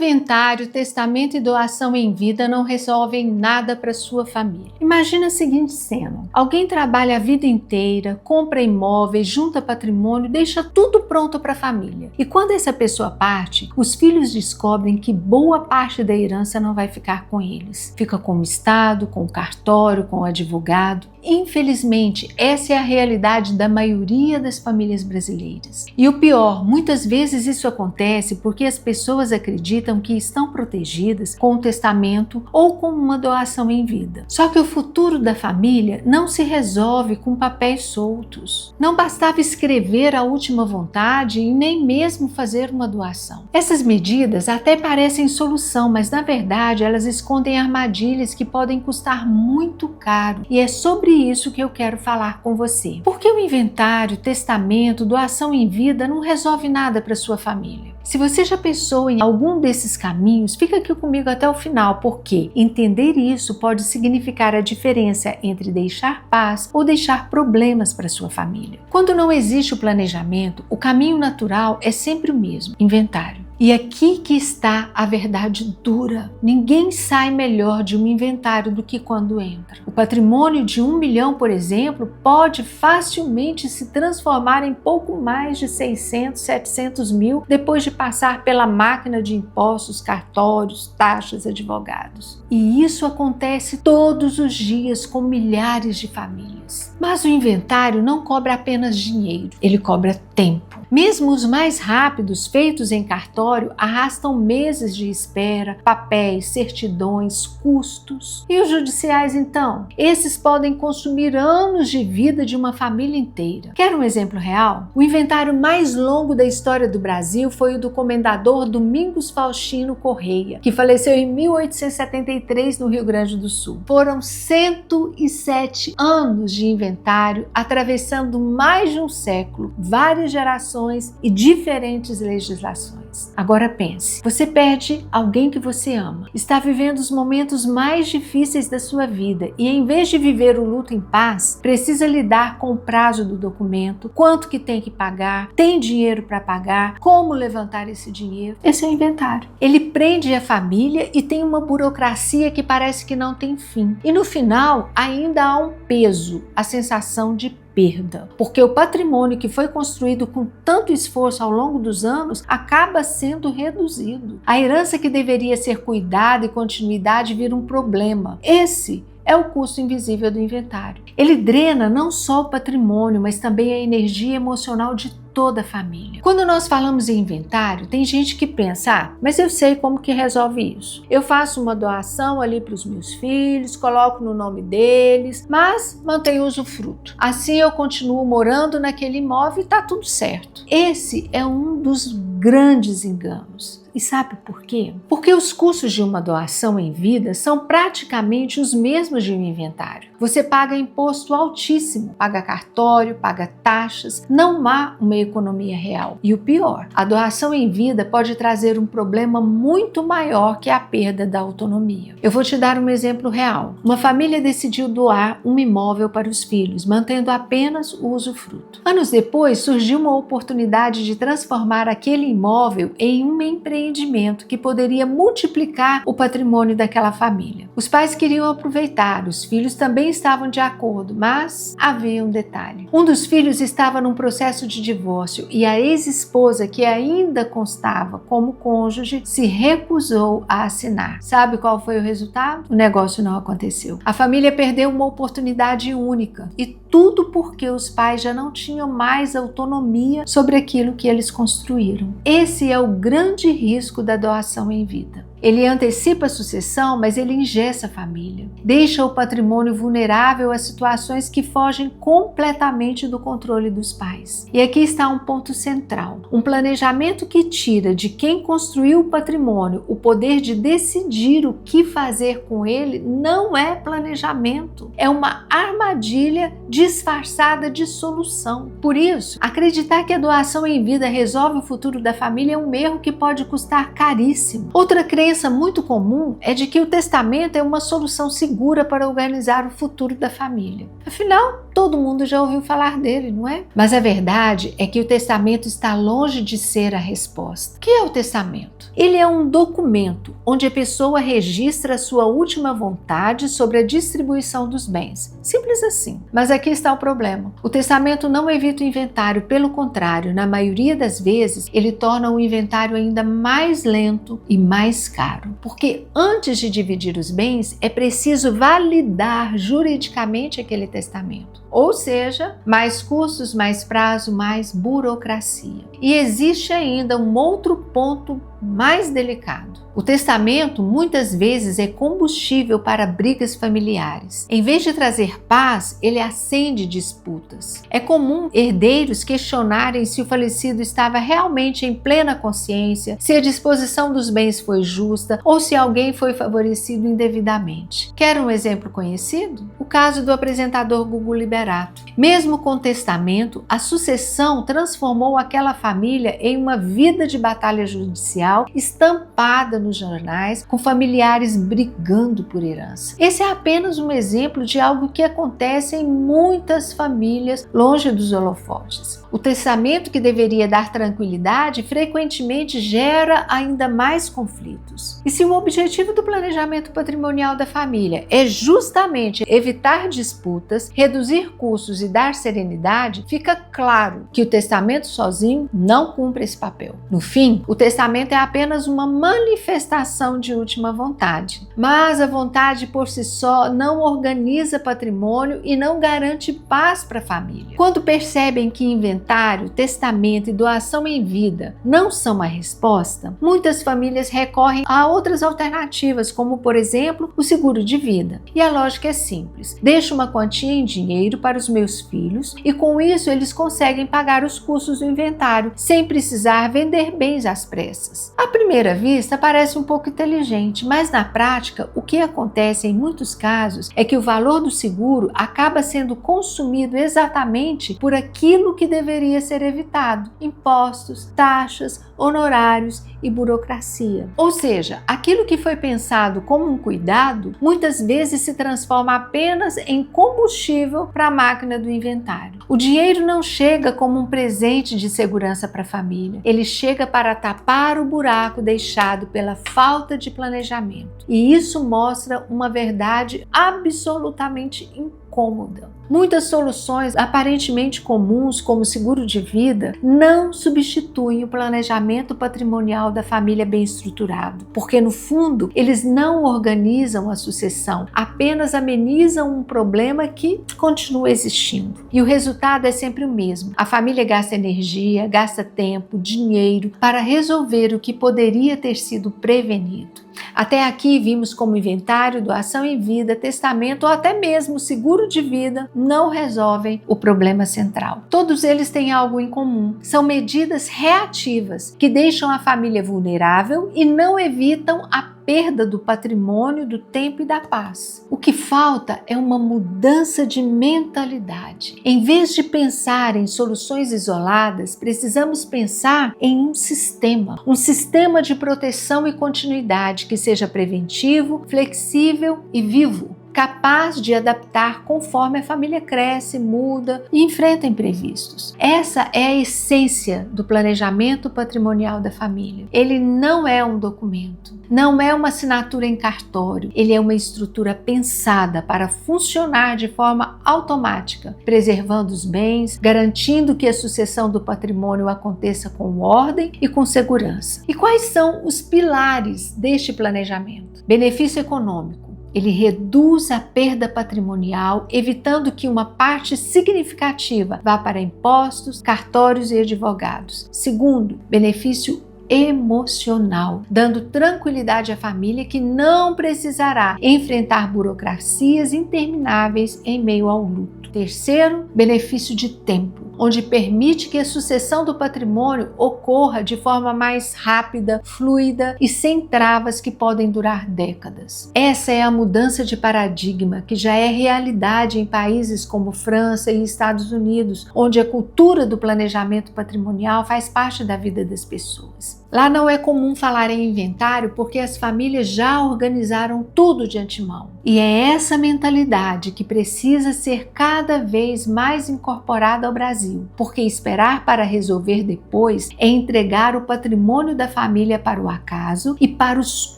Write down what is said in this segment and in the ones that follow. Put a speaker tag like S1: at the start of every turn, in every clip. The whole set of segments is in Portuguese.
S1: Inventário, testamento e doação em vida não resolvem nada para sua família. Imagina a seguinte cena: alguém trabalha a vida inteira, compra imóveis, junta patrimônio, deixa tudo pronto para a família. E quando essa pessoa parte, os filhos descobrem que boa parte da herança não vai ficar com eles. Fica com o Estado, com o cartório, com o advogado. Infelizmente, essa é a realidade da maioria das famílias brasileiras. E o pior, muitas vezes isso acontece porque as pessoas acreditam que estão protegidas com um testamento ou com uma doação em vida. Só que o futuro da família não se resolve com papéis soltos. Não bastava escrever a última vontade e nem mesmo fazer uma doação. Essas medidas até parecem solução, mas na verdade elas escondem armadilhas que podem custar muito caro. E é sobre isso que eu quero falar com você. Porque o inventário, testamento, doação em vida não resolve nada para sua família. Se você já pensou em algum desses caminhos, fica aqui comigo até o final, porque entender isso pode significar a diferença entre deixar paz ou deixar problemas para sua família. Quando não existe o planejamento, o caminho natural é sempre o mesmo: inventário. E aqui que está a verdade dura. Ninguém sai melhor de um inventário do que quando entra. O patrimônio de 1 milhão, por exemplo, pode facilmente se transformar em pouco mais de 600, 700 mil depois de passar pela máquina de impostos, cartórios, taxas, advogados. E isso acontece todos os dias com milhares de famílias. Mas o inventário não cobra apenas dinheiro, ele cobra tempo. Mesmo os mais rápidos, feitos em cartório, arrastam meses de espera, papéis, certidões, custos. E os judiciais, então? Esses podem consumir anos de vida de uma família inteira. Quer um exemplo real? O inventário mais longo da história do Brasil foi o do comendador Domingos Faustino Correia, que faleceu em 1873 no Rio Grande do Sul. Foram 107 anos de inventário, atravessando mais de um século, várias gerações e diferentes legislações. Agora pense, você perde alguém que você ama, está vivendo os momentos mais difíceis da sua vida e em vez de viver o luto em paz, precisa lidar com o prazo do documento, quanto que tem que pagar, tem dinheiro para pagar, como levantar esse dinheiro. Esse é o inventário. Ele prende a família e tem uma burocracia que parece que não tem fim. E no final ainda há um peso, a sensação de perda, porque o patrimônio que foi construído com tanto esforço ao longo dos anos acaba sendo reduzido. A herança que deveria ser cuidada e continuidade vira um problema. Esse é o custo invisível do inventário. Ele drena não só o patrimônio, mas também a energia emocional de toda a família. Quando nós falamos em inventário, tem gente que pensa: mas eu sei como que resolve isso. Eu faço uma doação ali para os meus filhos, coloco no nome deles, mas mantenho o usufruto. Assim eu continuo morando naquele imóvel e está tudo certo. Esse é um dos grandes enganos. E sabe por quê? Porque os custos de uma doação em vida são praticamente os mesmos de um inventário. Você paga imposto altíssimo, paga cartório, paga taxas, não há uma economia real. E o pior, a doação em vida pode trazer um problema muito maior que a perda da autonomia. Eu vou te dar um exemplo real. Uma família decidiu doar um imóvel para os filhos, mantendo apenas o usufruto. Anos depois, surgiu uma oportunidade de transformar aquele imóvel em um empreendimento que poderia multiplicar o patrimônio daquela família. Os pais queriam aproveitar, os filhos também estavam de acordo, mas havia um detalhe. Um dos filhos estava num processo de divórcio e a ex-esposa, que ainda constava como cônjuge, se recusou a assinar. Sabe qual foi o resultado? O negócio não aconteceu. A família perdeu uma oportunidade única e tudo porque os pais já não tinham mais autonomia sobre aquilo que eles construíram. Esse é o grande risco da doação em vida. Ele antecipa a sucessão, mas ele engessa a família. Deixa o patrimônio vulnerável a situações que fogem completamente do controle dos pais. E aqui está um ponto central. Um planejamento que tira de quem construiu o patrimônio o poder de decidir o que fazer com ele não é planejamento. É uma armadilha disfarçada de solução. Por isso, acreditar que a doação em vida resolve o futuro da família é um erro que pode custar caríssimo. Outra crença crença muito comum é de que o testamento é uma solução segura para organizar o futuro da família. Afinal, todo mundo já ouviu falar dele, não é? Mas a verdade é que o testamento está longe de ser a resposta. O que é o testamento? Ele é um documento onde a pessoa registra a sua última vontade sobre a distribuição dos bens. Simples assim. Mas aqui está o problema. O testamento não evita o inventário, pelo contrário, na maioria das vezes, ele torna o inventário ainda mais lento e mais caro. Porque antes de dividir os bens, é preciso validar juridicamente aquele testamento. Ou seja, mais custos, mais prazo, mais burocracia. E existe ainda um outro ponto mais delicado. O testamento muitas vezes é combustível para brigas familiares. Em vez de trazer paz, ele acende disputas. É comum herdeiros questionarem se o falecido estava realmente em plena consciência, se a disposição dos bens foi justa ou se alguém foi favorecido indevidamente. Quer um exemplo conhecido? O caso do apresentador Gugu Liberato. Mesmo com o testamento, a sucessão transformou aquela família em uma vida de batalha judicial estampada nos jornais, com familiares brigando por herança. Esse é apenas um exemplo de algo que acontece em muitas famílias longe dos holofotes. O testamento, que deveria dar tranquilidade, frequentemente gera ainda mais conflitos. E se o objetivo do planejamento patrimonial da família é justamente evitar disputas, reduzir custos e dar serenidade, fica claro que o testamento sozinho não cumpre esse papel. No fim, o testamento é apenas uma manifestação de última vontade. Mas a vontade por si só não organiza patrimônio e não garante paz para a família. Quando percebem que inventário, testamento e doação em vida não são a resposta, muitas famílias recorrem a outras alternativas, como por exemplo o seguro de vida. E a lógica é simples: deixo uma quantia em dinheiro para os meus filhos e com isso eles conseguem pagar os custos do inventário sem precisar vender bens às pressas. À primeira vista parece um pouco inteligente, mas na prática o que acontece em muitos casos é que o valor do seguro acaba sendo consumido exatamente por aquilo que deveria ser evitado: impostos, taxas, honorários e burocracia. Ou seja, aquilo que foi pensado como um cuidado muitas vezes se transforma apenas em combustível para a máquina do inventário. O dinheiro não chega como um presente de segurança para a família, ele chega para tapar o buraco deixado pela falta de planejamento. E isso mostra uma verdade absolutamente incômoda. Muitas soluções aparentemente comuns, como seguro de vida, não substituem o planejamento patrimonial da família bem estruturado, porque no fundo eles não organizam a sucessão, apenas amenizam um problema que continua existindo. E o resultado é sempre o mesmo: a família gasta energia, gasta tempo, dinheiro para resolver o que poderia ter sido prevenido. Até aqui vimos como inventário, doação em vida, testamento ou até mesmo seguro de vida não resolvem o problema central. Todos eles têm algo em comum: são medidas reativas que deixam a família vulnerável e não evitam a perda do patrimônio, do tempo e da paz. O que falta é uma mudança de mentalidade. Em vez de pensar em soluções isoladas, precisamos pensar em um sistema de proteção e continuidade que seja preventivo, flexível e vivo, capaz de adaptar conforme a família cresce, muda e enfrenta imprevistos. Essa é a essência do planejamento patrimonial da família. Ele não é um documento, não é uma assinatura em cartório, ele é uma estrutura pensada para funcionar de forma automática, preservando os bens, garantindo que a sucessão do patrimônio aconteça com ordem e com segurança. E quais são os pilares deste planejamento? Benefício econômico. Ele reduz a perda patrimonial, evitando que uma parte significativa vá para impostos, cartórios e advogados. Segundo, benefício emocional, dando tranquilidade à família que não precisará enfrentar burocracias intermináveis em meio ao luto. Terceiro, benefício de tempo, onde permite que a sucessão do patrimônio ocorra de forma mais rápida, fluida e sem travas que podem durar décadas. Essa é a mudança de paradigma que já é realidade em países como França e Estados Unidos, onde a cultura do planejamento patrimonial faz parte da vida das pessoas. Lá não é comum falar em inventário porque as famílias já organizaram tudo de antemão. E é essa mentalidade que precisa ser cada vez mais incorporada ao Brasil, porque esperar para resolver depois é entregar o patrimônio da família para o acaso e para os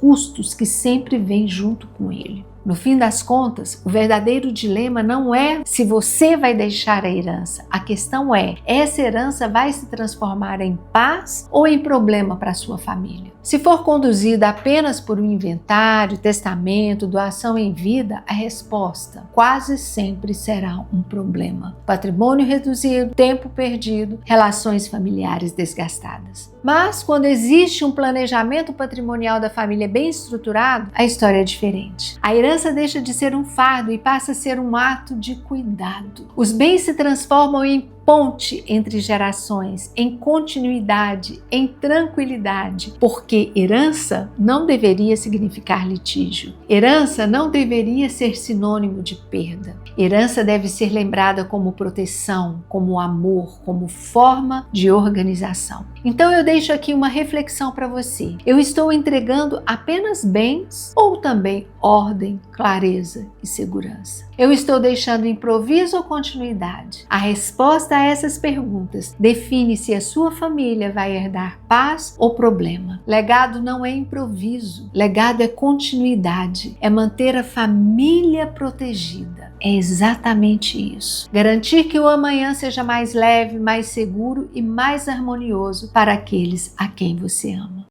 S1: custos que sempre vêm junto com ele. No fim das contas, o verdadeiro dilema não é se você vai deixar a herança. A questão é, essa herança vai se transformar em paz ou em problema para a sua família? Se for conduzida apenas por um inventário, testamento, doação em vida, a resposta quase sempre será um problema. Patrimônio reduzido, tempo perdido, relações familiares desgastadas. Mas quando existe um planejamento patrimonial da família bem estruturado, a história é diferente. A herança deixa de ser um fardo e passa a ser um ato de cuidado. Os bens se transformam em ponte entre gerações, em continuidade, em tranquilidade, porque herança não deveria significar litígio. Herança não deveria ser sinônimo de perda. Herança deve ser lembrada como proteção, como amor, como forma de organização. Então eu deixo aqui uma reflexão para você. Eu estou entregando apenas bens ou também ordem, clareza e segurança? Eu estou deixando improviso ou continuidade? A resposta a essas perguntas define se a sua família vai herdar paz ou problema. Legado não é improviso. Legado é continuidade. É manter a família protegida. É exatamente isso. Garantir que o amanhã seja mais leve, mais seguro e mais harmonioso para aqueles a quem você ama.